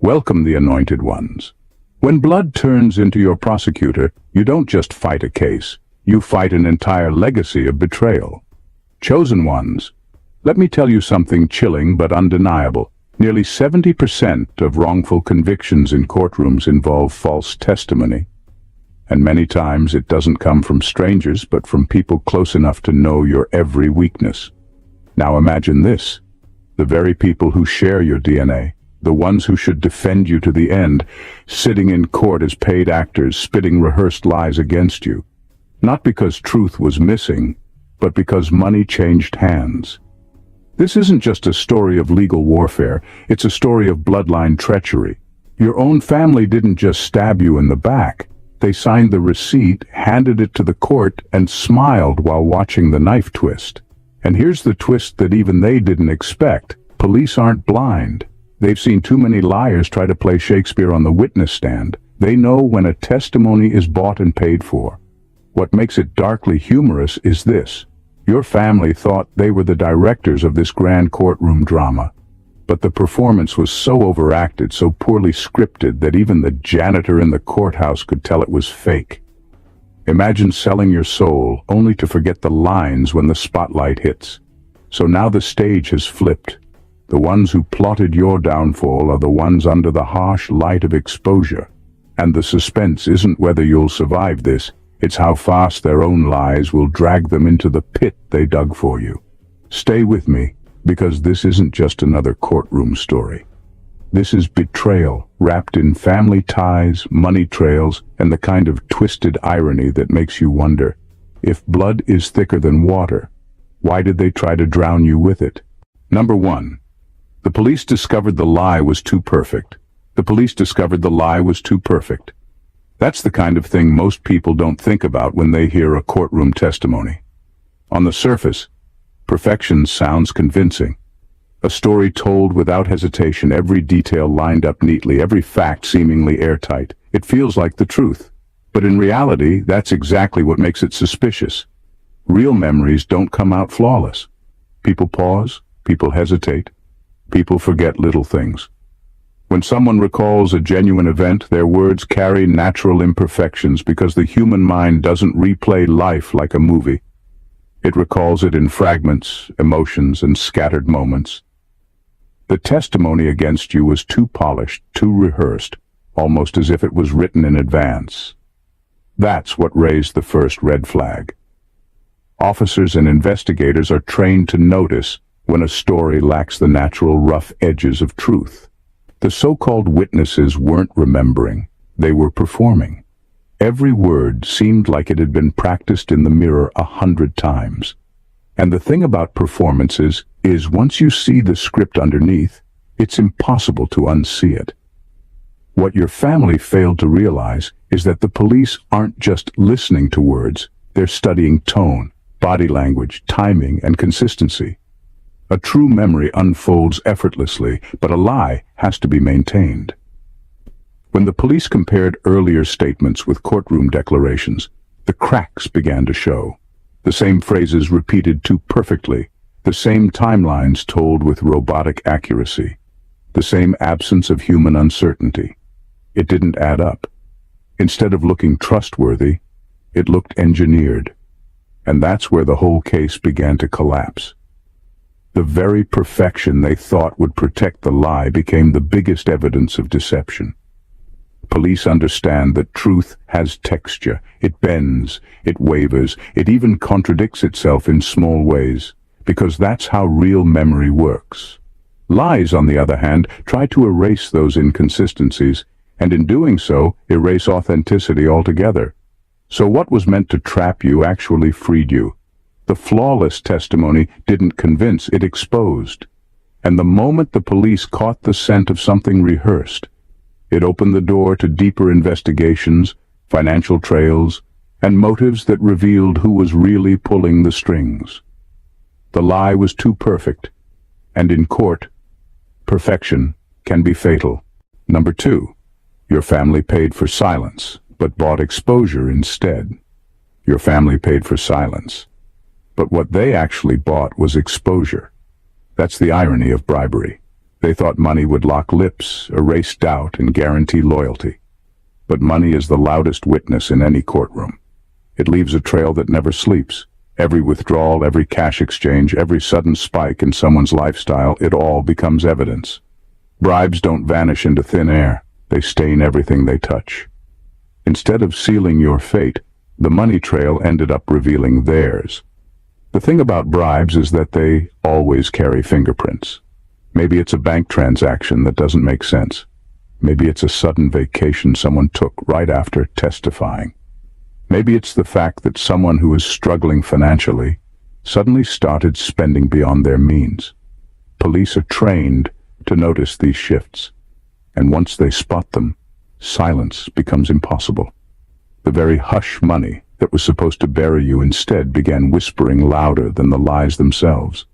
Welcome the anointed ones. When blood turns into your prosecutor, you don't just fight a case, you fight an entire legacy of betrayal. Chosen ones, let me tell you something chilling but undeniable. Nearly 70% of wrongful convictions in courtrooms involve false testimony. And many times it doesn't come from strangers, but from people close enough to know your every weakness. Now imagine this. The very people who share your DNA, the ones who should defend you to the end, sitting in court as paid actors, spitting rehearsed lies against you. Not because truth was missing, but because money changed hands. This isn't just a story of legal warfare, it's a story of bloodline treachery. Your own family didn't just stab you in the back. They signed the receipt, handed it to the court, and smiled while watching the knife twist. And here's the twist that even they didn't expect. Police aren't blind. They've seen too many liars try to play Shakespeare on the witness stand. They know when a testimony is bought and paid for. What makes it darkly humorous is this. Your family thought they were the directors of this grand courtroom drama. But the performance was so overacted, so poorly scripted, that even the janitor in the courthouse could tell it was fake. Imagine selling your soul only to forget the lines when the spotlight hits. So now the stage has flipped. The ones who plotted your downfall are the ones under the harsh light of exposure. And the suspense isn't whether you'll survive this, it's how fast their own lies will drag them into the pit they dug for you. Stay with me, because this isn't just another courtroom story. This is betrayal, wrapped in family ties, money trails, and the kind of twisted irony that makes you wonder, if blood is thicker than water, why did they try to drown you with it? Number 1. The police discovered the lie was too perfect. The police discovered the lie was too perfect. That's the kind of thing most people don't think about when they hear a courtroom testimony. On the surface, perfection sounds convincing. A story told without hesitation, every detail lined up neatly, every fact seemingly airtight. It feels like the truth. But in reality, that's exactly what makes it suspicious. Real memories don't come out flawless. People pause, people hesitate, people forget little things. When someone recalls a genuine event, their words carry natural imperfections because the human mind doesn't replay life like a movie. It recalls it in fragments, emotions, and scattered moments. The testimony against you was too polished, too rehearsed, almost as if it was written in advance. That's what raised the first red flag. Officers and investigators are trained to notice when a story lacks the natural rough edges of truth. The so-called witnesses weren't remembering, they were performing. Every word seemed like it had been practiced in the mirror 100 times. And the thing about performances is once you see the script underneath, it's impossible to unsee it. What your family failed to realize is that the police aren't just listening to words, they're studying tone, body language, timing, and consistency. A true memory unfolds effortlessly, but a lie has to be maintained. When the police compared earlier statements with courtroom declarations, the cracks began to show. The same phrases repeated too perfectly, the same timelines told with robotic accuracy, the same absence of human uncertainty. It didn't add up. Instead of looking trustworthy, it looked engineered. And that's where the whole case began to collapse. The very perfection they thought would protect the lie became the biggest evidence of deception. Police understand that truth has texture. It bends, it wavers, it even contradicts itself in small ways, because that's how real memory works. Lies, on the other hand, try to erase those inconsistencies, and in doing so, erase authenticity altogether. So what was meant to trap you actually freed you. The flawless testimony didn't convince, it exposed. And the moment the police caught the scent of something rehearsed, it opened the door to deeper investigations, financial trails, and motives that revealed who was really pulling the strings. The lie was too perfect, and in court, perfection can be fatal. Number 2, your family paid for silence, but bought exposure instead. Your family paid for silence, but what they actually bought was exposure. That's the irony of bribery. They thought money would lock lips, erase doubt, and guarantee loyalty. But money is the loudest witness in any courtroom. It leaves a trail that never sleeps. Every withdrawal, every cash exchange, every sudden spike in someone's lifestyle, it all becomes evidence. Bribes don't vanish into thin air. They stain everything they touch. Instead of sealing your fate, the money trail ended up revealing theirs. The thing about bribes is that they always carry fingerprints. Maybe it's a bank transaction that doesn't make sense. Maybe it's a sudden vacation someone took right after testifying. Maybe it's the fact that someone who is struggling financially suddenly started spending beyond their means. Police are trained to notice these shifts, and once they spot them, silence becomes impossible. The very hush money that was supposed to bury you instead began whispering louder than the lies themselves.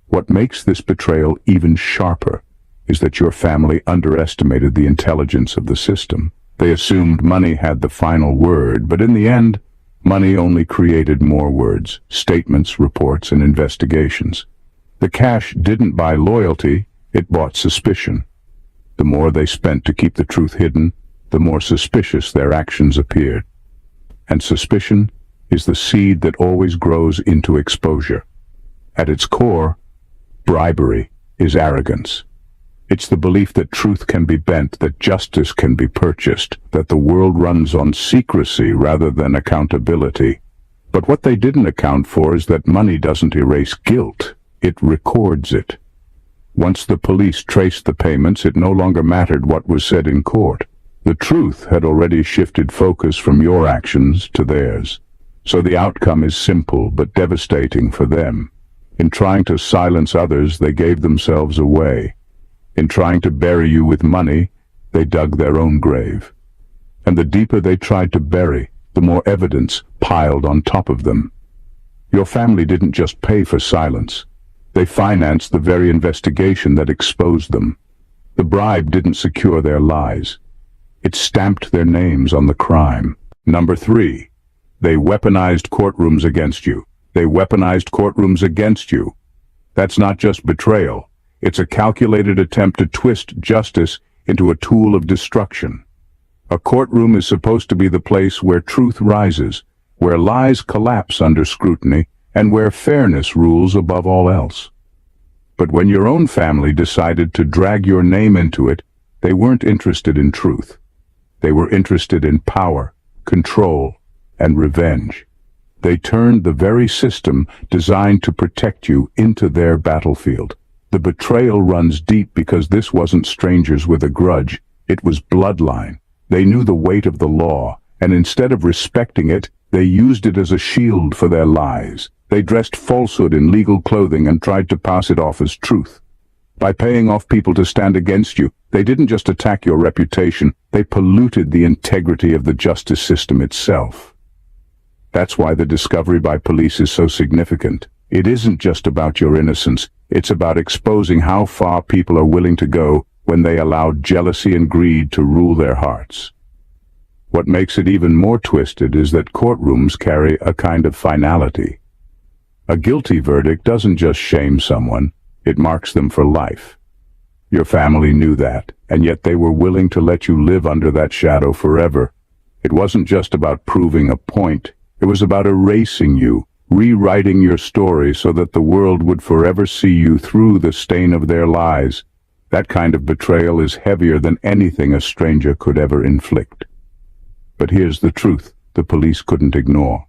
What makes this betrayal even sharper is that your family underestimated the intelligence of the system. They assumed money had the final word, but in the end, money only created more words, statements, reports, and investigations. The cash didn't buy loyalty, it bought suspicion. The more they spent to keep the truth hidden, the more suspicious their actions appeared. And suspicion is the seed that always grows into exposure. At its core, bribery is arrogance. It's the belief that truth can be bent, that justice can be purchased, that the world runs on secrecy rather than accountability. But what they didn't account for is that money doesn't erase guilt, it records it. Once the police traced the payments, it no longer mattered what was said in court. The truth had already shifted focus from your actions to theirs. So the outcome is simple but devastating for them. In trying to silence others, they gave themselves away. In trying to bury you with money, they dug their own grave. And the deeper they tried to bury, the more evidence piled on top of them. Your family didn't just pay for silence. They financed the very investigation that exposed them. The bribe didn't secure their lies. It stamped their names on the crime. Number 3, they weaponized courtrooms against you. They weaponized courtrooms against you. That's not just betrayal. It's a calculated attempt to twist justice into a tool of destruction. A courtroom is supposed to be the place where truth rises, where lies collapse under scrutiny, and where fairness rules above all else. But when your own family decided to drag your name into it, they weren't interested in truth. They were interested in power, control, and revenge. They turned the very system designed to protect you into their battlefield. The betrayal runs deep because this wasn't strangers with a grudge, it was bloodline. They knew the weight of the law, and instead of respecting it, they used it as a shield for their lies. They dressed falsehood in legal clothing and tried to pass it off as truth. By paying off people to stand against you, they didn't just attack your reputation, they polluted the integrity of the justice system itself. That's why the discovery by police is so significant. It isn't just about your innocence, it's about exposing how far people are willing to go when they allow jealousy and greed to rule their hearts. What makes it even more twisted is that courtrooms carry a kind of finality. A guilty verdict doesn't just shame someone, it marks them for life. Your family knew that, and yet they were willing to let you live under that shadow forever. It wasn't just about proving a point, it was about erasing you, rewriting your story so that the world would forever see you through the stain of their lies. That kind of betrayal is heavier than anything a stranger could ever inflict. But here's the truth the police couldn't ignore.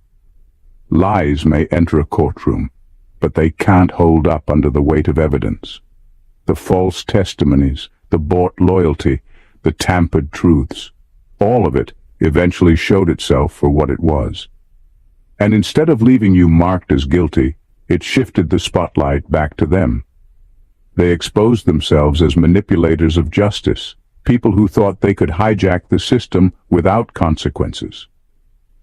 Lies may enter a courtroom, but they can't hold up under the weight of evidence. The false testimonies, the bought loyalty, the tampered truths, all of it eventually showed itself for what it was. And instead of leaving you marked as guilty, it shifted the spotlight back to them. They exposed themselves as manipulators of justice, people who thought they could hijack the system without consequences.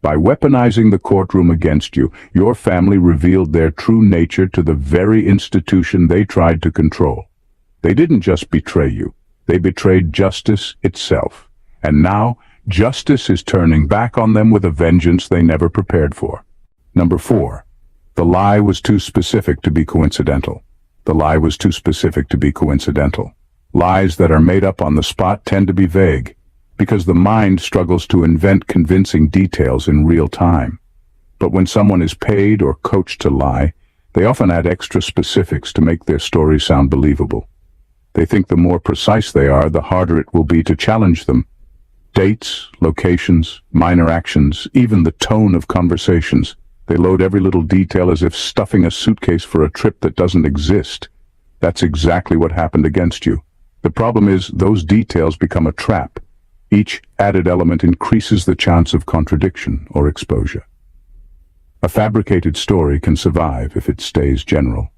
By weaponizing the courtroom against you, your family revealed their true nature to the very institution they tried to control. They didn't just betray you, they betrayed justice itself. And now, justice is turning back on them with a vengeance they never prepared for. Number 4. The lie was too specific to be coincidental. The lie was too specific to be coincidental. Lies that are made up on the spot tend to be vague, because the mind struggles to invent convincing details in real time. But when someone is paid or coached to lie, they often add extra specifics to make their story sound believable. They think the more precise they are, the harder it will be to challenge them. Dates, locations, minor actions, even the tone of conversations. They load every little detail as if stuffing a suitcase for a trip that doesn't exist. That's exactly what happened against you. The problem is, those details become a trap. Each added element increases the chance of contradiction or exposure. A fabricated story can survive if it stays general.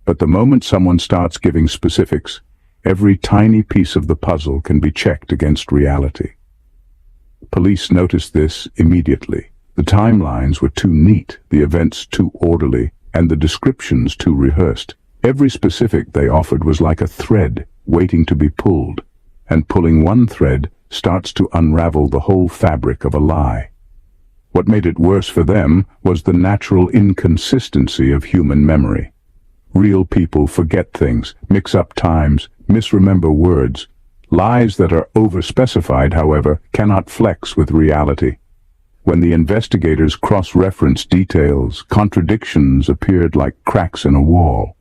But the moment someone starts giving specifics, every tiny piece of the puzzle can be checked against reality. Police noticed this immediately. The timelines were too neat, the events too orderly, and the descriptions too rehearsed. Every specific they offered was like a thread waiting to be pulled, and pulling one thread starts to unravel the whole fabric of a lie. What made it worse for them was the natural inconsistency of human memory. Real people forget things, mix up times, misremember words. Lies that are overspecified, however, cannot flex with reality. When the investigators cross-referenced details, contradictions appeared like cracks in a wall.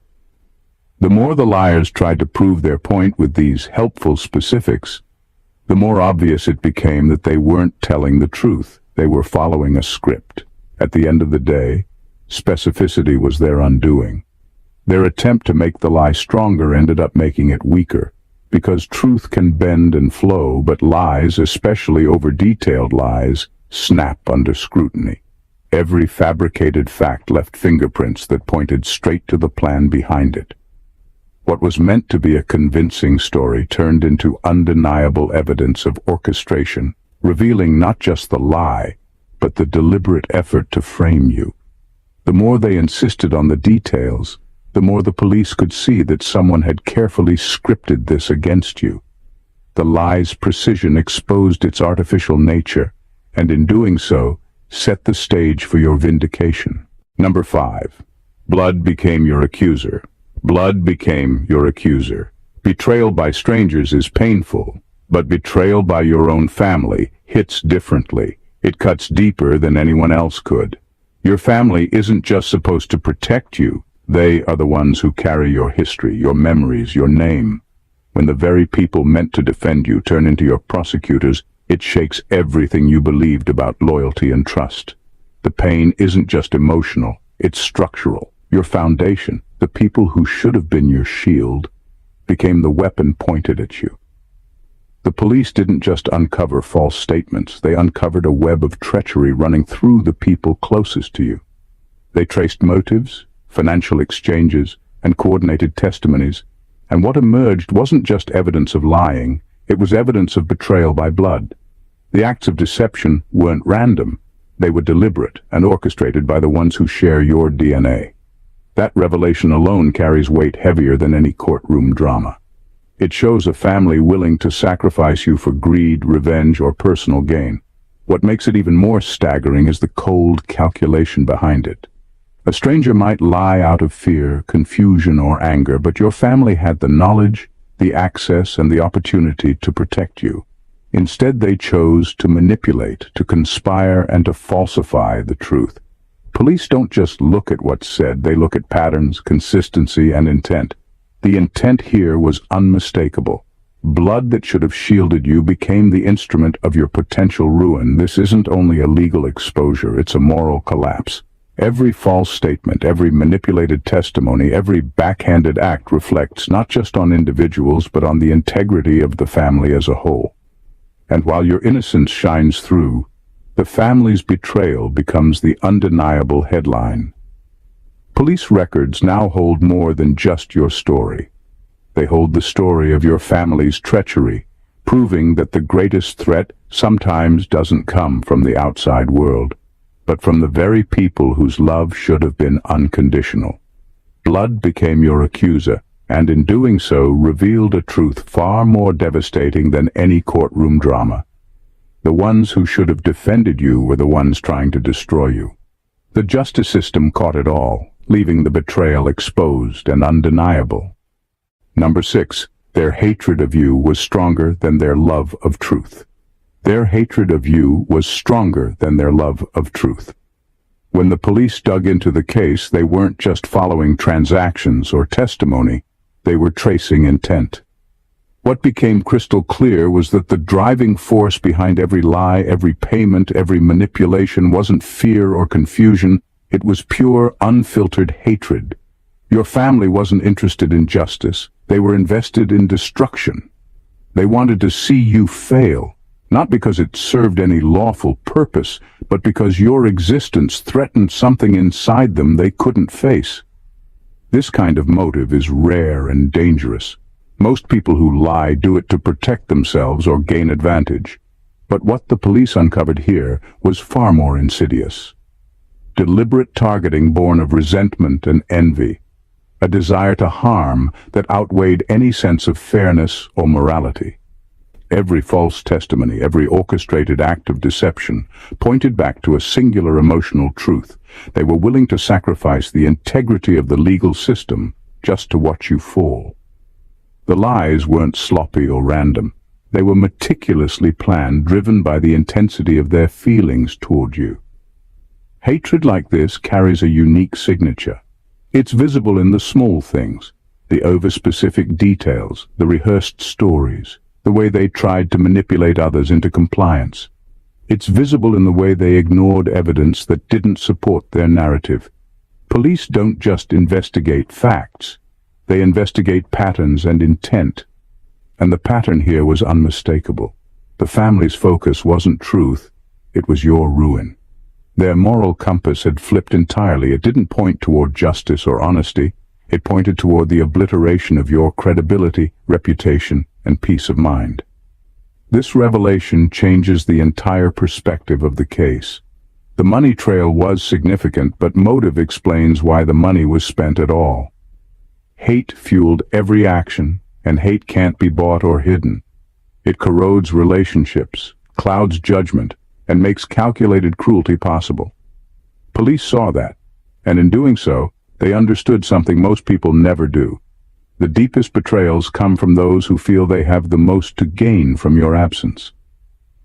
The more the liars tried to prove their point with these helpful specifics, the more obvious it became that they weren't telling the truth. They were following a script. At the end of the day, specificity was their undoing. Their attempt to make the lie stronger ended up making it weaker, because truth can bend and flow, but lies, especially over-detailed lies, snap under scrutiny. Every fabricated fact left fingerprints that pointed straight to the plan behind it. What was meant to be a convincing story turned into undeniable evidence of orchestration, revealing not just the lie, but the deliberate effort to frame you. The more they insisted on the details, the more the police could see that someone had carefully scripted this against you. The lie's precision exposed its artificial nature, and in doing so, set the stage for your vindication. Number 5. Blood became your accuser. Blood became your accuser. Betrayal by strangers is painful, but betrayal by your own family hits differently. It cuts deeper than anyone else could. Your family isn't just supposed to protect you. They are the ones who carry your history, your memories, your name. When the very people meant to defend you turn into your prosecutors, it shakes everything you believed about loyalty and trust. The pain isn't just emotional, it's structural. Your foundation, the people who should have been your shield, became the weapon pointed at you. The police didn't just uncover false statements, they uncovered a web of treachery running through the people closest to you. They traced motives, financial exchanges, and coordinated testimonies, and what emerged wasn't just evidence of lying, it was evidence of betrayal by blood. The acts of deception weren't random, they were deliberate and orchestrated by the ones who share your DNA. That revelation alone carries weight heavier than any courtroom drama. It shows a family willing to sacrifice you for greed, revenge, or personal gain. What makes it even more staggering is the cold calculation behind it. A stranger might lie out of fear, confusion, or anger, but your family had the knowledge, the access, and the opportunity to protect you. Instead, they chose to manipulate, to conspire, and to falsify the truth. Police don't just look at what's said, they look at patterns, consistency, and intent. The intent here was unmistakable. Blood that should have shielded you became the instrument of your potential ruin. This isn't only a legal exposure, it's a moral collapse. Every false statement, every manipulated testimony, every backhanded act reflects not just on individuals, but on the integrity of the family as a whole. And while your innocence shines through, the family's betrayal becomes the undeniable headline. Police records now hold more than just your story. They hold the story of your family's treachery, proving that the greatest threat sometimes doesn't come from the outside world, but from the very people whose love should have been unconditional. Blood became your accuser, and in doing so revealed a truth far more devastating than any courtroom drama. The ones who should have defended you were the ones trying to destroy you. The justice system caught it all. leaving the betrayal exposed and undeniable. Number 6. Their hatred of you was stronger than their love of truth. Their hatred of you was stronger than their love of truth. When the police dug into the case, they weren't just following transactions or testimony, they were tracing intent. What became crystal clear was that the driving force behind every lie, every payment, every manipulation wasn't fear or confusion, it was pure, unfiltered hatred. Your family wasn't interested in justice, they were invested in destruction. They wanted to see you fail, not because it served any lawful purpose, but because your existence threatened something inside them they couldn't face. This kind of motive is rare and dangerous. Most people who lie do it to protect themselves or gain advantage. But what the police uncovered here was far more insidious. Deliberate targeting born of resentment and envy, a desire to harm that outweighed any sense of fairness or morality. Every false testimony, every orchestrated act of deception pointed back to a singular emotional truth. They were willing to sacrifice the integrity of the legal system just to watch you fall. The lies weren't sloppy or random. They were meticulously planned, driven by the intensity of their feelings toward you. Hatred like this carries a unique signature. It's visible in the small things, the over-specific details, the rehearsed stories, the way they tried to manipulate others into compliance. It's visible in the way they ignored evidence that didn't support their narrative. Police don't just investigate facts. They investigate patterns and intent. And the pattern here was unmistakable. The family's focus wasn't truth, it was your ruin. Their moral compass had flipped entirely. It didn't point toward justice or honesty. It pointed toward the obliteration of your credibility, reputation, and peace of mind. This revelation changes the entire perspective of the case. The money trail was significant, but motive explains why the money was spent at all. Hate fueled every action, and hate can't be bought or hidden. It corrodes relationships, clouds judgment, and makes calculated cruelty possible. Police saw that, and in doing so, they understood something most people never do. The deepest betrayals come from those who feel they have the most to gain from your absence.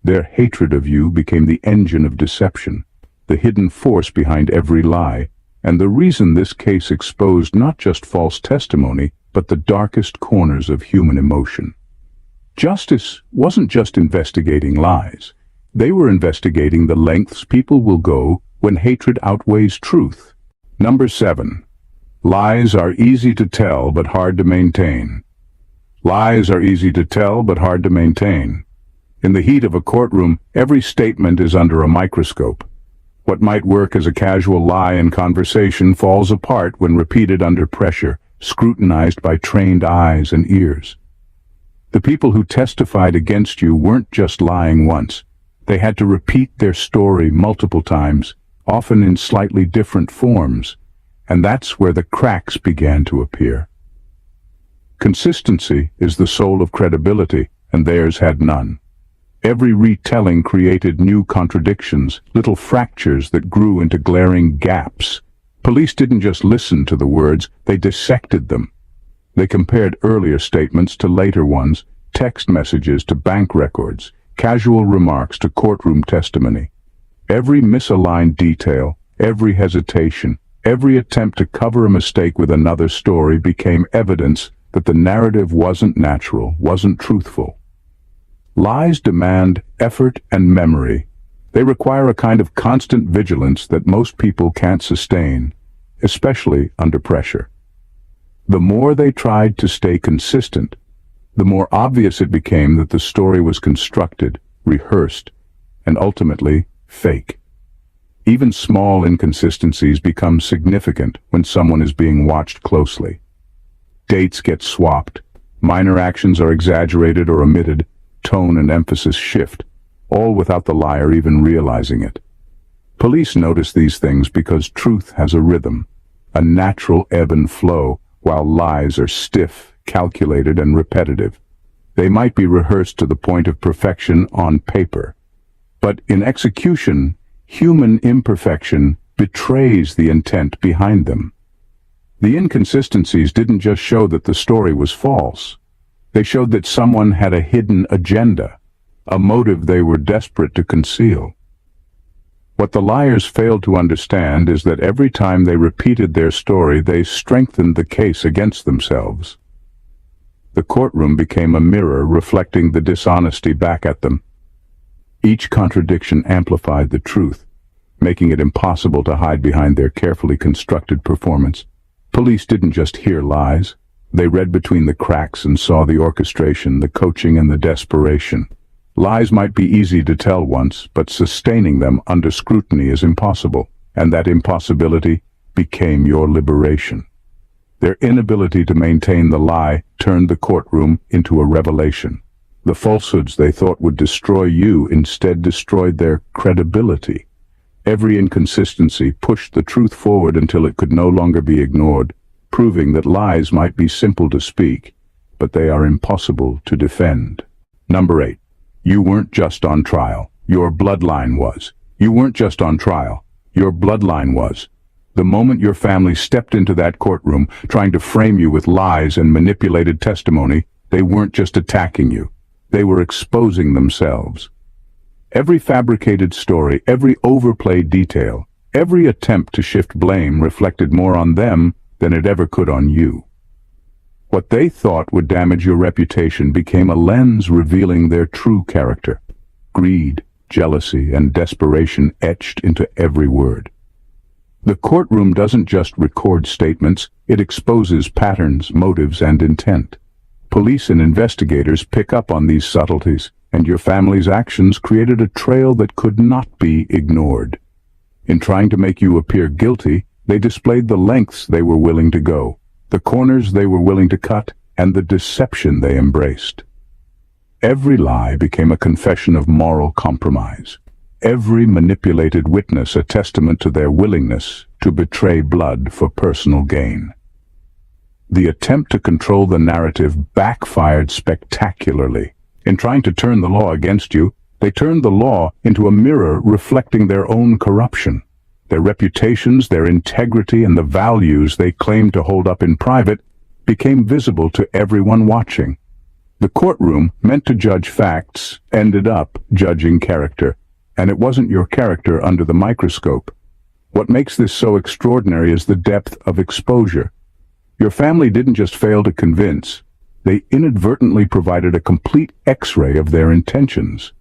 Their hatred of you became the engine of deception, the hidden force behind every lie, and the reason this case exposed not just false testimony, but the darkest corners of human emotion. Justice wasn't just investigating lies. They were investigating the lengths people will go when hatred outweighs truth. Number 7. Lies are easy to tell but hard to maintain. Lies are easy to tell but hard to maintain. In the heat of a courtroom, every statement is under a microscope. What might work as a casual lie in conversation falls apart when repeated under pressure, scrutinized by trained eyes and ears. The people who testified against you weren't just lying once. They had to repeat their story multiple times, often in slightly different forms, and that's where the cracks began to appear. Consistency is the soul of credibility, and theirs had none. Every retelling created new contradictions, little fractures that grew into glaring gaps. Police didn't just listen to the words, they dissected them. They compared earlier statements to later ones, text messages to bank records, casual remarks to courtroom testimony. Every misaligned detail, every hesitation, every attempt to cover a mistake with another story became evidence that the narrative wasn't natural, wasn't truthful. Lies demand effort and memory. They require a kind of constant vigilance that most people can't sustain, especially under pressure. The more they tried to stay consistent, the more obvious it became that the story was constructed, rehearsed, and ultimately fake. Even small inconsistencies become significant when someone is being watched closely. Dates get swapped, minor actions are exaggerated or omitted, tone and emphasis shift, all without the liar even realizing it. Police notice these things because truth has a rhythm, a natural ebb and flow, while lies are stiff, calculated, and repetitive. They might be rehearsed to the point of perfection on paper, but in execution, human imperfection betrays the intent behind them. The inconsistencies didn't just show that the story was false. They showed that someone had a hidden agenda, a motive they were desperate to conceal. What the liars failed to understand is that every time they repeated their story, they strengthened the case against themselves. The courtroom became a mirror reflecting the dishonesty back at them. Each contradiction amplified the truth, making it impossible to hide behind their carefully constructed performance. Police didn't just hear lies. They read between the cracks and saw the orchestration, the coaching, and the desperation. Lies might be easy to tell once, but sustaining them under scrutiny is impossible, and that impossibility became your liberation. Their inability to maintain the lie turned the courtroom into a revelation. The falsehoods they thought would destroy you instead destroyed their credibility. Every inconsistency pushed the truth forward until it could no longer be ignored, proving that lies might be simple to speak, but they are impossible to defend. Number 8. You weren't just on trial. Your bloodline was. You weren't just on trial. Your bloodline was. The moment your family stepped into that courtroom, trying to frame you with lies and manipulated testimony, they weren't just attacking you. They were exposing themselves. Every fabricated story, every overplayed detail, every attempt to shift blame reflected more on them than it ever could on you. What they thought would damage your reputation became a lens revealing their true character. Greed, jealousy, and desperation etched into every word. The courtroom doesn't just record statements, it exposes patterns, motives, and intent. Police and investigators pick up on these subtleties, and your family's actions created a trail that could not be ignored. In trying to make you appear guilty, they displayed the lengths they were willing to go, the corners they were willing to cut, and the deception they embraced. Every lie became a confession of moral compromise. Every manipulated witness a testament to their willingness to betray blood for personal gain. The attempt to control the narrative backfired spectacularly. In trying to turn the law against you, they turned the law into a mirror reflecting their own corruption. Their reputations, their integrity, and the values they claimed to hold up in private became visible to everyone watching. The courtroom, meant to judge facts, ended up judging character. And it wasn't your character under the microscope. What makes this so extraordinary is the depth of exposure. Your family didn't just fail to convince, they inadvertently provided a complete X-ray of their intentions.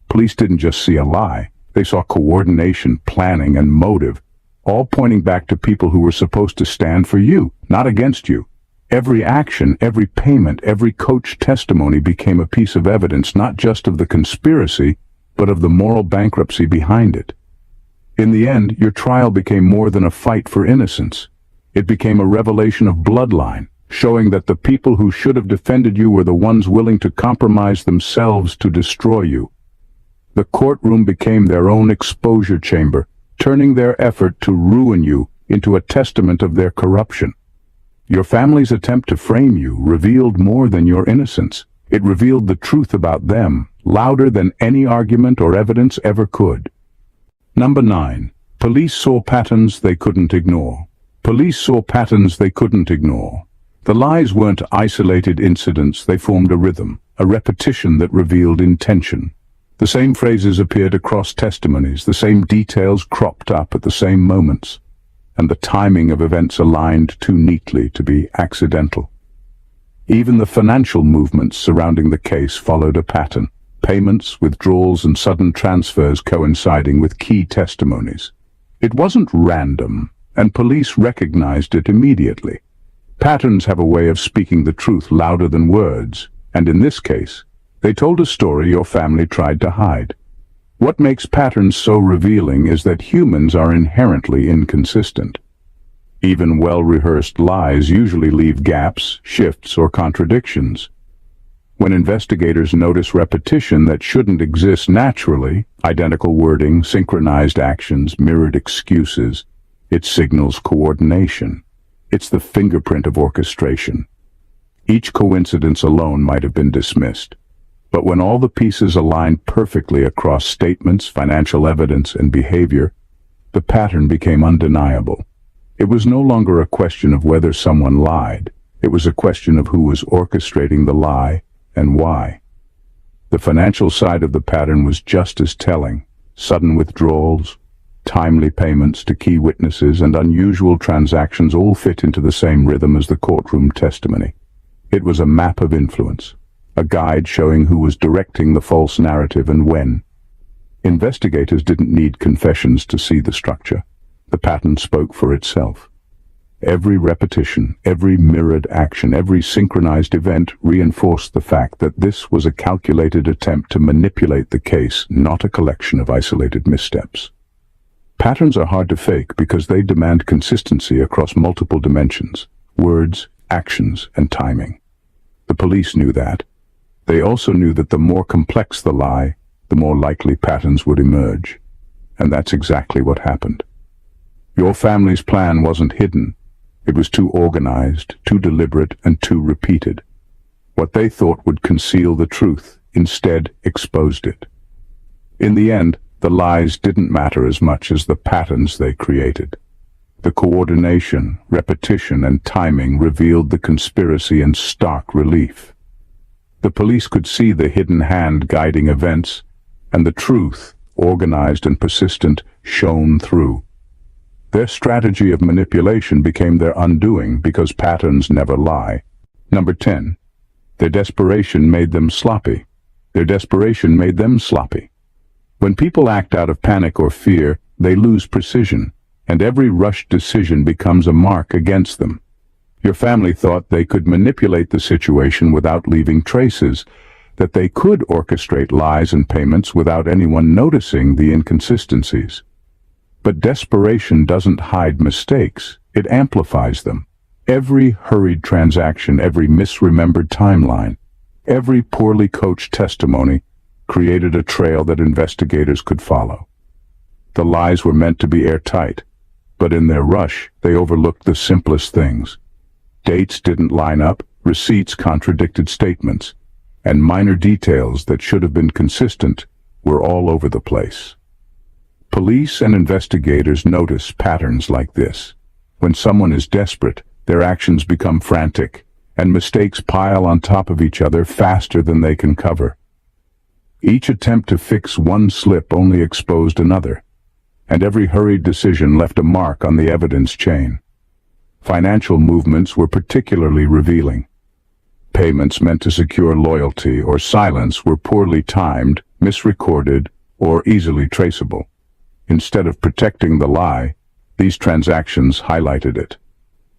Police didn't just see a lie, they saw coordination, planning, and motive, all pointing back to people who were supposed to stand for you, not against you. Every action, every payment, every coach testimony became a piece of evidence not just of the conspiracy, but of the moral bankruptcy behind it. In the end, your trial became more than a fight for innocence. It became a revelation of bloodline, showing that the people who should have defended you were the ones willing to compromise themselves to destroy you. The courtroom became their own exposure chamber, turning their effort to ruin you into a testament of their corruption. Your family's attempt to frame you revealed more than your innocence. It revealed the truth about them, louder than any argument or evidence ever could. Number 9. Police saw patterns they couldn't ignore. Police saw patterns they couldn't ignore. The lies weren't isolated incidents, they formed a rhythm, a repetition that revealed intention. The same phrases appeared across testimonies, the same details cropped up at the same moments, and the timing of events aligned too neatly to be accidental. Even the financial movements surrounding the case followed a pattern. Payments, withdrawals, and sudden transfers coinciding with key testimonies. It wasn't random, and police recognized it immediately. Patterns have a way of speaking the truth louder than words, and in this case, they told a story your family tried to hide. What makes patterns so revealing is that humans are inherently inconsistent. Even well-rehearsed lies usually leave gaps, shifts, or contradictions. When investigators notice repetition that shouldn't exist naturally, identical wording, synchronized actions, mirrored excuses, it signals coordination. It's the fingerprint of orchestration. Each coincidence alone might have been dismissed, but when all the pieces align perfectly across statements, financial evidence, and behavior, the pattern became undeniable. It was no longer a question of whether someone lied. It was a question of who was orchestrating the lie and why. The financial side of the pattern was just as telling. Sudden withdrawals, timely payments to key witnesses, and unusual transactions all fit into the same rhythm as the courtroom testimony. It was a map of influence, a guide showing who was directing the false narrative and when. Investigators didn't need confessions to see the structure. The pattern spoke for itself. Every repetition, every mirrored action, every synchronized event reinforced the fact that this was a calculated attempt to manipulate the case, not a collection of isolated missteps. Patterns are hard to fake because they demand consistency across multiple dimensions: words, actions, and timing. The police knew that. They also knew that the more complex the lie, the more likely patterns would emerge. And that's exactly what happened. Your family's plan wasn't hidden. It was too organized, too deliberate, and too repeated. What they thought would conceal the truth instead exposed it. In the end, the lies didn't matter as much as the patterns they created. The coordination, repetition, and timing revealed the conspiracy in stark relief. The police could see the hidden hand guiding events, and the truth, organized and persistent, shone through. Their strategy of manipulation became their undoing because patterns never lie. Number 10. Their desperation made them sloppy. Their desperation made them sloppy. When people act out of panic or fear, they lose precision, and every rushed decision becomes a mark against them. Your family thought they could manipulate the situation without leaving traces, that they could orchestrate lies and payments without anyone noticing the inconsistencies. But desperation doesn't hide mistakes, it amplifies them. Every hurried transaction, every misremembered timeline, every poorly coached testimony created a trail that investigators could follow. The lies were meant to be airtight, but in their rush, they overlooked the simplest things. Dates didn't line up, receipts contradicted statements, and minor details that should have been consistent were all over the place. Police and investigators notice patterns like this. When someone is desperate, their actions become frantic, and mistakes pile on top of each other faster than they can cover. Each attempt to fix one slip only exposed another, and every hurried decision left a mark on the evidence chain. Financial movements were particularly revealing. Payments meant to secure loyalty or silence were poorly timed, misrecorded, or easily traceable. Instead of protecting the lie, these transactions highlighted it.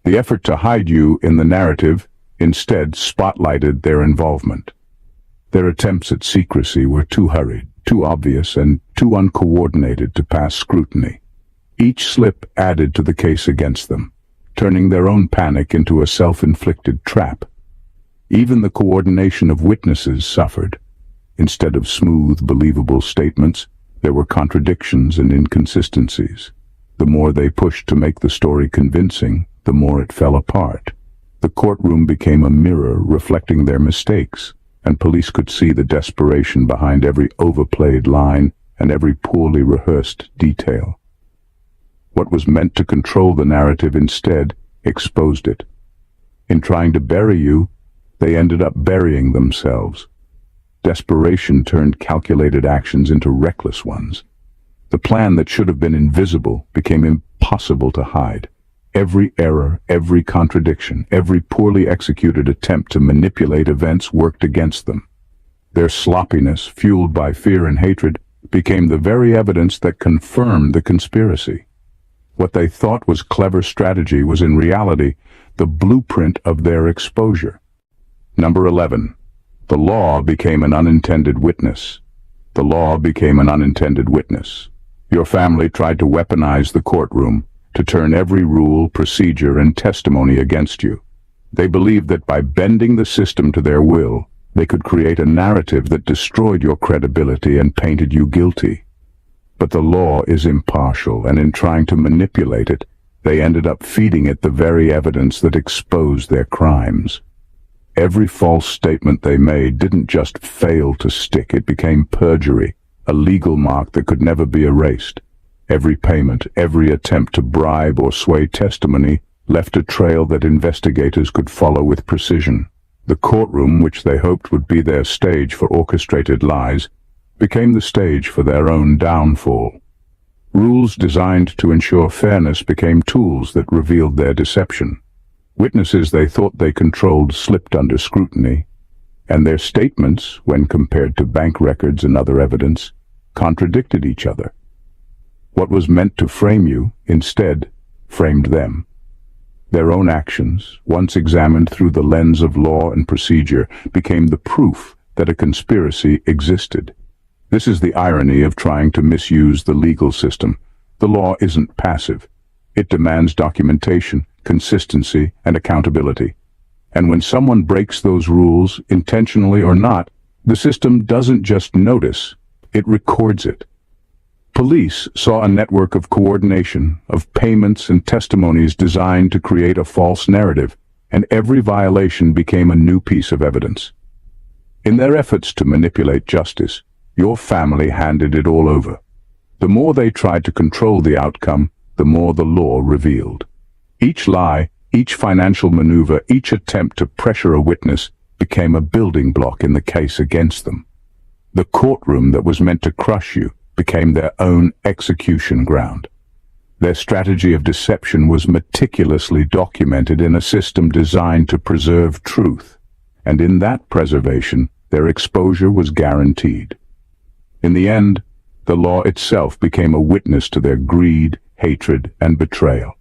The effort to hide you in the narrative instead spotlighted their involvement. Their attempts at secrecy were too hurried, too obvious, and too uncoordinated to pass scrutiny. Each slip added to the case against them, turning their own panic into a self-inflicted trap. Even the coordination of witnesses suffered. Instead of smooth, believable statements, there were contradictions and inconsistencies. The more they pushed to make the story convincing, the more it fell apart. The courtroom became a mirror reflecting their mistakes, and police could see the desperation behind every overplayed line and every poorly rehearsed detail. What was meant to control the narrative instead exposed it. In trying to bury you, they ended up burying themselves. Desperation turned calculated actions into reckless ones. The plan that should have been invisible became impossible to hide. Every error, every contradiction, every poorly executed attempt to manipulate events worked against them. Their sloppiness, fueled by fear and hatred, became the very evidence that confirmed the conspiracy. What they thought was clever strategy was in reality the blueprint of their exposure. Number 11. The law became an unintended witness. The law became an unintended witness. Your family tried to weaponize the courtroom, to turn every rule, procedure, and testimony against you. They believed that by bending the system to their will, they could create a narrative that destroyed your credibility and painted you guilty. But the law is impartial, and in trying to manipulate it, they ended up feeding it the very evidence that exposed their crimes. Every false statement they made didn't just fail to stick, it became perjury, a legal mark that could never be erased. Every payment, every attempt to bribe or sway testimony left a trail that investigators could follow with precision. The courtroom, which they hoped would be their stage for orchestrated lies, became the stage for their own downfall. Rules designed to ensure fairness became tools that revealed their deception. Witnesses they thought they controlled slipped under scrutiny, and their statements, when compared to bank records and other evidence, contradicted each other. What was meant to frame you, instead, framed them. Their own actions, once examined through the lens of law and procedure, became the proof that a conspiracy existed. This is the irony of trying to misuse the legal system. The law isn't passive. It demands documentation, consistency, and accountability. And when someone breaks those rules, intentionally or not, the system doesn't just notice, it records it. Police saw a network of coordination, of payments and testimonies designed to create a false narrative, and every violation became a new piece of evidence. In their efforts to manipulate justice, your family handed it all over. The more they tried to control the outcome, the more the law revealed. Each lie, each financial maneuver, each attempt to pressure a witness became a building block in the case against them. The courtroom that was meant to crush you became their own execution ground. Their strategy of deception was meticulously documented in a system designed to preserve truth, and in that preservation, their exposure was guaranteed. In the end, the law itself became a witness to their greed, hatred, and betrayal.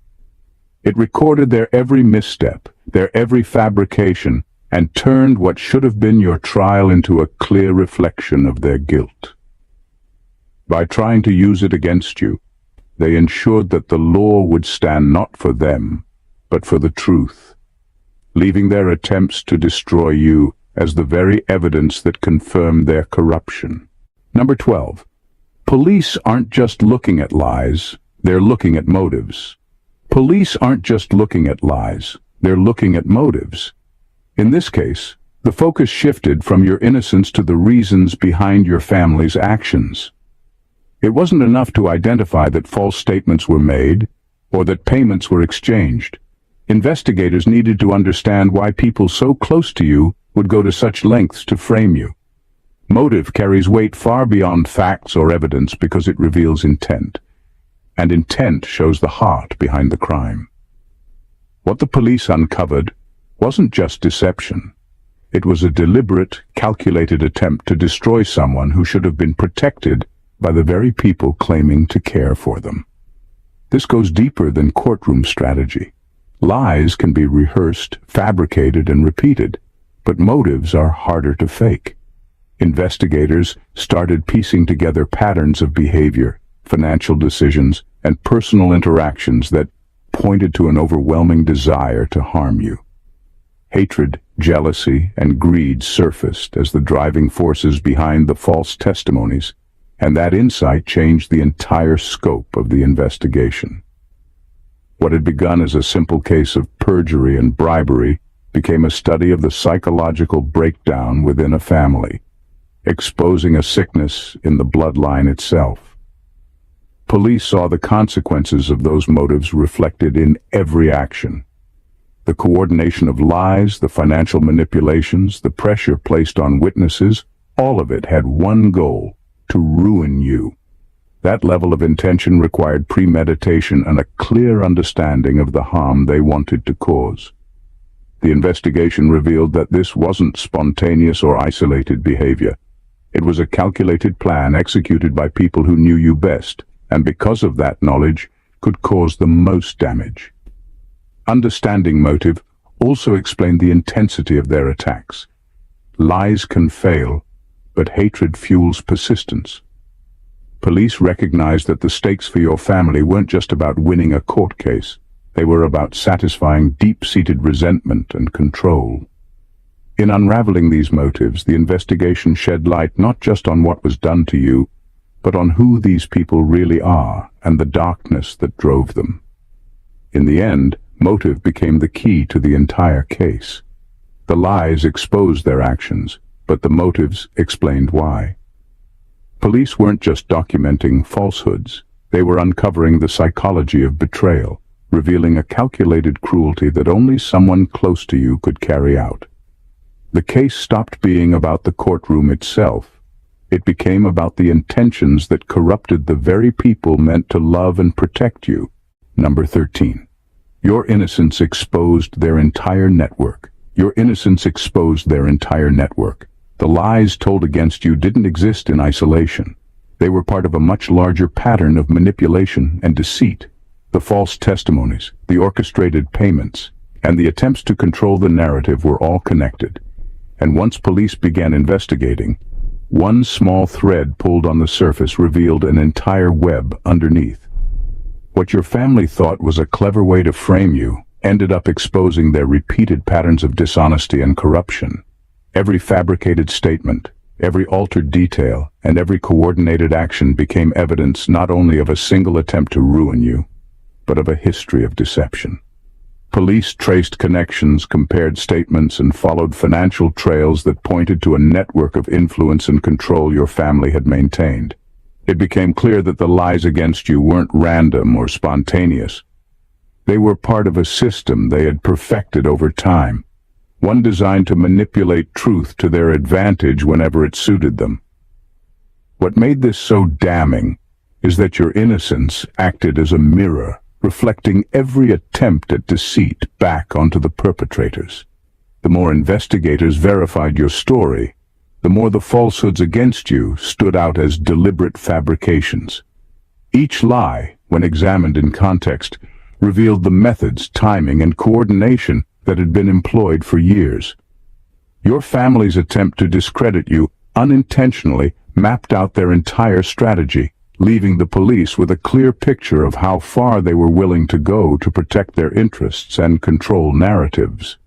It recorded their every misstep, their every fabrication, and turned what should have been your trial into a clear reflection of their guilt. By trying to use it against you, they ensured that the law would stand not for them, but for the truth, leaving their attempts to destroy you as the very evidence that confirmed their corruption. Number 12. Police aren't just looking at lies, they're looking at motives. Police aren't just looking at lies, they're looking at motives. In this case, the focus shifted from your innocence to the reasons behind your family's actions. It wasn't enough to identify that false statements were made or that payments were exchanged. Investigators needed to understand why people so close to you would go to such lengths to frame you. Motive carries weight far beyond facts or evidence because it reveals intent, and intent shows the heart behind the crime. What the police uncovered wasn't just deception. It was a deliberate, calculated attempt to destroy someone who should have been protected by the very people claiming to care for them. This goes deeper than courtroom strategy. Lies can be rehearsed, fabricated, and repeated, but motives are harder to fake. Investigators started piecing together patterns of behavior, financial decisions, and personal interactions that pointed to an overwhelming desire to harm you. Hatred, jealousy, and greed surfaced as the driving forces behind the false testimonies, and that insight changed the entire scope of the investigation. What had begun as a simple case of perjury and bribery became a study of the psychological breakdown within a family, exposing a sickness in the bloodline itself. Police saw the consequences of those motives reflected in every action. The coordination of lies, the financial manipulations, the pressure placed on witnesses, all of it had one goal: to ruin you. That level of intention required premeditation and a clear understanding of the harm they wanted to cause. The investigation revealed that this wasn't spontaneous or isolated behavior. It was a calculated plan executed by people who knew you best, and because of that knowledge, could cause the most damage. Understanding motive also explained the intensity of their attacks. Lies can fail, but hatred fuels persistence. Police recognized that the stakes for your family weren't just about winning a court case. They were about satisfying deep-seated resentment and control. In unraveling these motives, the investigation shed light not just on what was done to you, but on who these people really are and the darkness that drove them. In the end, motive became the key to the entire case. The lies exposed their actions, but the motives explained why. Police weren't just documenting falsehoods, They were uncovering the psychology of betrayal, revealing a calculated cruelty that only someone close to you could carry out. The case stopped being about the courtroom itself. It became about the intentions that corrupted the very people meant to love and protect you. Number 13. Your innocence exposed their entire network. Your innocence exposed their entire network. The lies told against you didn't exist in isolation. They were part of a much larger pattern of manipulation and deceit. The false testimonies, the orchestrated payments, and the attempts to control the narrative were all connected. And once police began investigating, one small thread pulled on the surface revealed an entire web underneath. What your family thought was a clever way to frame you ended up exposing their repeated patterns of dishonesty and corruption. Every fabricated statement, every altered detail, and every coordinated action became evidence not only of a single attempt to ruin you, but of a history of deception. Police traced connections, compared statements, and followed financial trails that pointed to a network of influence and control your family had maintained. It became clear that the lies against you weren't random or spontaneous. They were part of a system they had perfected over time, one designed to manipulate truth to their advantage whenever it suited them. What made this so damning is that your innocence acted as a mirror, reflecting every attempt at deceit back onto the perpetrators. The more investigators verified your story, the more the falsehoods against you stood out as deliberate fabrications. Each lie, when examined in context, revealed the methods, timing, and coordination that had been employed for years. Your family's attempt to discredit you unintentionally mapped out their entire strategy, leaving the police with a clear picture of how far they were willing to go to protect their interests and control narratives.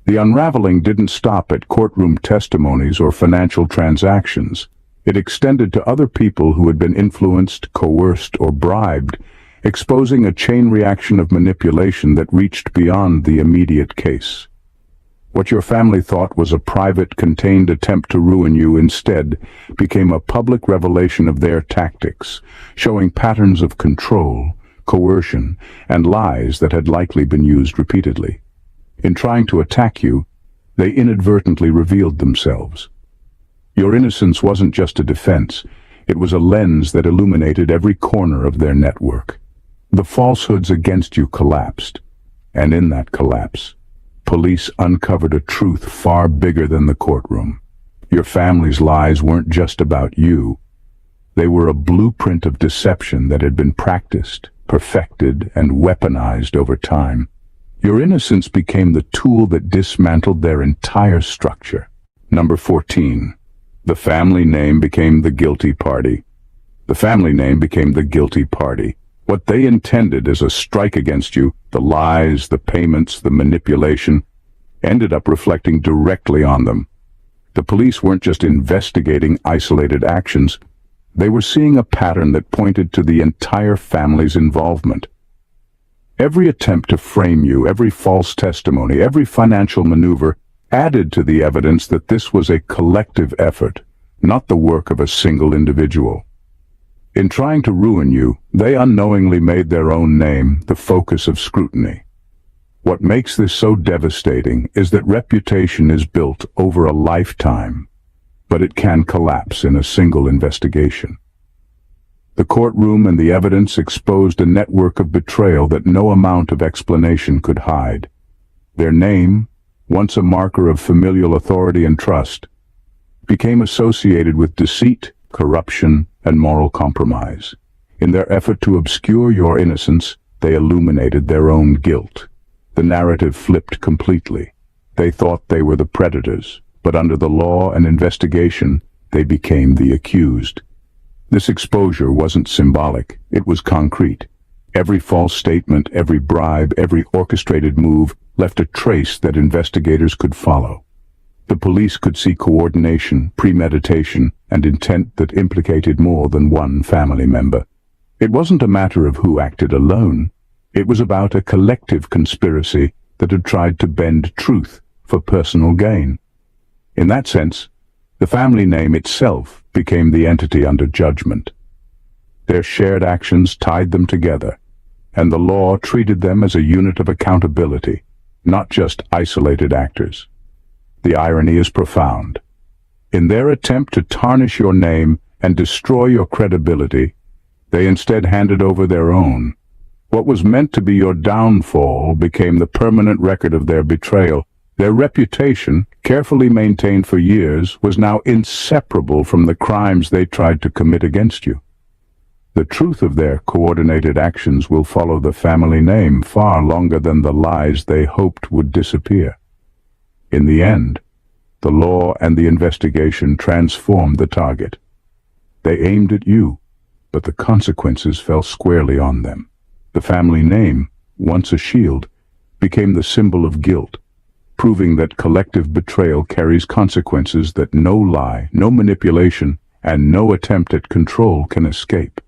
The unraveling didn't stop at courtroom testimonies or financial transactions. It extended to other people who had been influenced, coerced, or bribed, exposing a chain reaction of manipulation that reached beyond the immediate case. What your family thought was a private, contained attempt to ruin you instead became a public revelation of their tactics, showing patterns of control, coercion, and lies that had likely been used repeatedly. In trying to attack you, they inadvertently revealed themselves. Your innocence wasn't just a defense, it was a lens that illuminated every corner of their network. The falsehoods against you collapsed, and in that collapse, police uncovered a truth far bigger than the courtroom. Your family's lies weren't just about you. They were a blueprint of deception that had been practiced, perfected, and weaponized over time. Your innocence became the tool that dismantled their entire structure. Number 14. The family name became the guilty party. The family name became the guilty party. What they intended as a strike against you, the lies, the payments, the manipulation, ended up reflecting directly on them. The police weren't just investigating isolated actions. They were seeing a pattern that pointed to the entire family's involvement. Every attempt to frame you, every false testimony, every financial maneuver added to the evidence that this was a collective effort, not the work of a single individual. In trying to ruin you, they unknowingly made their own name the focus of scrutiny. What makes this so devastating is that reputation is built over a lifetime, but it can collapse in a single investigation. The courtroom and the evidence exposed a network of betrayal that no amount of explanation could hide. Their name, once a marker of familial authority and trust, became associated with deceit, corruption, and moral compromise. In their effort to obscure your innocence, they illuminated their own guilt. The narrative flipped completely. They thought they were the predators, but under the law and investigation, they became the accused. This exposure wasn't symbolic, it was concrete. Every false statement, every bribe, every orchestrated move left a trace that investigators could follow. The police could see coordination, premeditation, and intent that implicated more than one family member. It wasn't a matter of who acted alone. It was about a collective conspiracy that had tried to bend truth for personal gain. In that sense, the family name itself became the entity under judgment. Their shared actions tied them together, and the law treated them as a unit of accountability, not just isolated actors. The irony is profound. In their attempt to tarnish your name and destroy your credibility, they instead handed over their own. What was meant to be your downfall became the permanent record of their betrayal. Their reputation, carefully maintained for years, was now inseparable from the crimes they tried to commit against you. The truth of their coordinated actions will follow the family name far longer than the lies they hoped would disappear. In the end, the law and the investigation transformed the target. They aimed at you, but the consequences fell squarely on them. The family name, once a shield, became the symbol of guilt, proving that collective betrayal carries consequences that no lie, no manipulation, and no attempt at control can escape.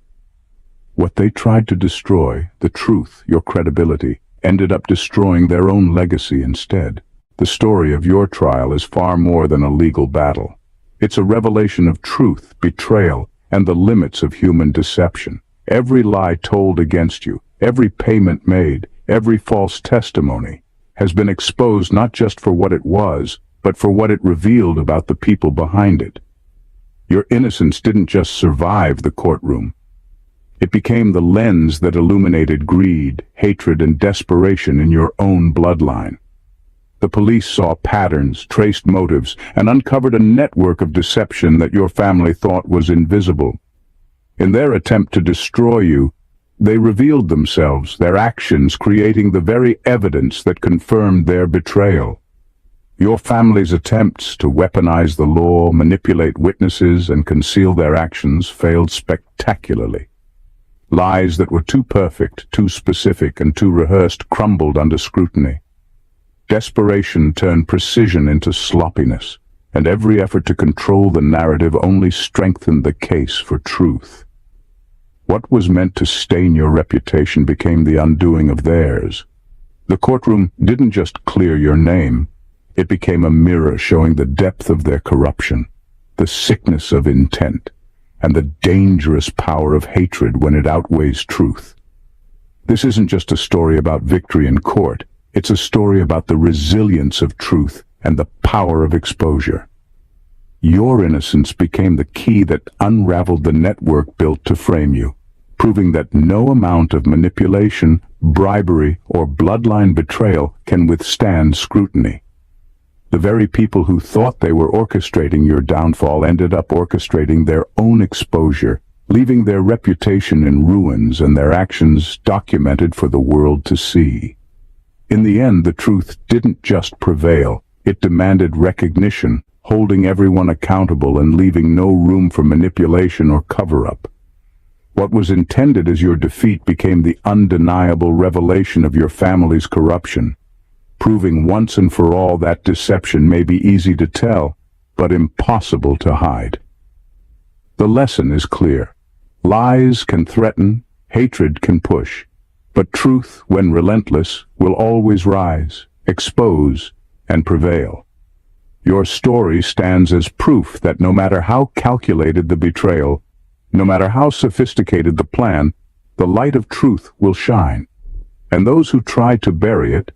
What they tried to destroy, the truth, your credibility, ended up destroying their own legacy instead. The story of your trial is far more than a legal battle. It's a revelation of truth, betrayal, and the limits of human deception. Every lie told against you, every payment made, every false testimony has been exposed not just for what it was, but for what it revealed about the people behind it. Your innocence didn't just survive the courtroom. It became the lens that illuminated greed, hatred, and desperation in your own bloodline. The police saw patterns, traced motives, and uncovered a network of deception that your family thought was invisible. In their attempt to destroy you, they revealed themselves, their actions creating the very evidence that confirmed their betrayal. Your family's attempts to weaponize the law, manipulate witnesses, and conceal their actions failed spectacularly. Lies that were too perfect, too specific, and too rehearsed crumbled under scrutiny. Desperation turned precision into sloppiness, and every effort to control the narrative only strengthened the case for truth. What was meant to stain your reputation became the undoing of theirs. The courtroom didn't just clear your name, it became a mirror showing the depth of their corruption, the sickness of intent, and the dangerous power of hatred when it outweighs truth. This isn't just a story about victory in court, it's a story about the resilience of truth and the power of exposure. Your innocence became the key that unraveled the network built to frame you, proving that no amount of manipulation, bribery, or bloodline betrayal can withstand scrutiny. The very people who thought they were orchestrating your downfall ended up orchestrating their own exposure, leaving their reputation in ruins and their actions documented for the world to see. In the end, the truth didn't just prevail, it demanded recognition, holding everyone accountable and leaving no room for manipulation or cover-up. What was intended as your defeat became the undeniable revelation of your family's corruption, proving once and for all that deception may be easy to tell, but impossible to hide. The lesson is clear. Lies can threaten, hatred can push, but truth, when relentless, will always rise, expose, and prevail. Your story stands as proof that no matter how calculated the betrayal, no matter how sophisticated the plan, the light of truth will shine, and those who try to bury it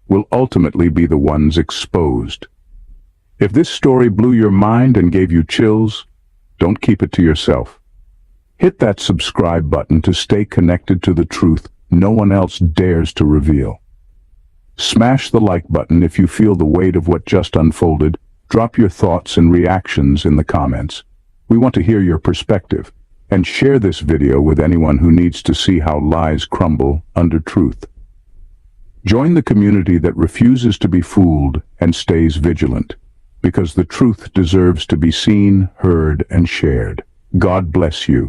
will ultimately be the ones exposed. If this story blew your mind and gave you chills, don't keep it to yourself. Hit that subscribe button to stay connected to the truth no one else dares to reveal. Smash the like button if you feel the weight of what just unfolded. Drop your thoughts and reactions in the comments. We want to hear your perspective, and share this video with anyone who needs to see how lies crumble under truth. Join the community that refuses to be fooled and stays vigilant, because the truth deserves to be seen, heard, and shared. God bless you.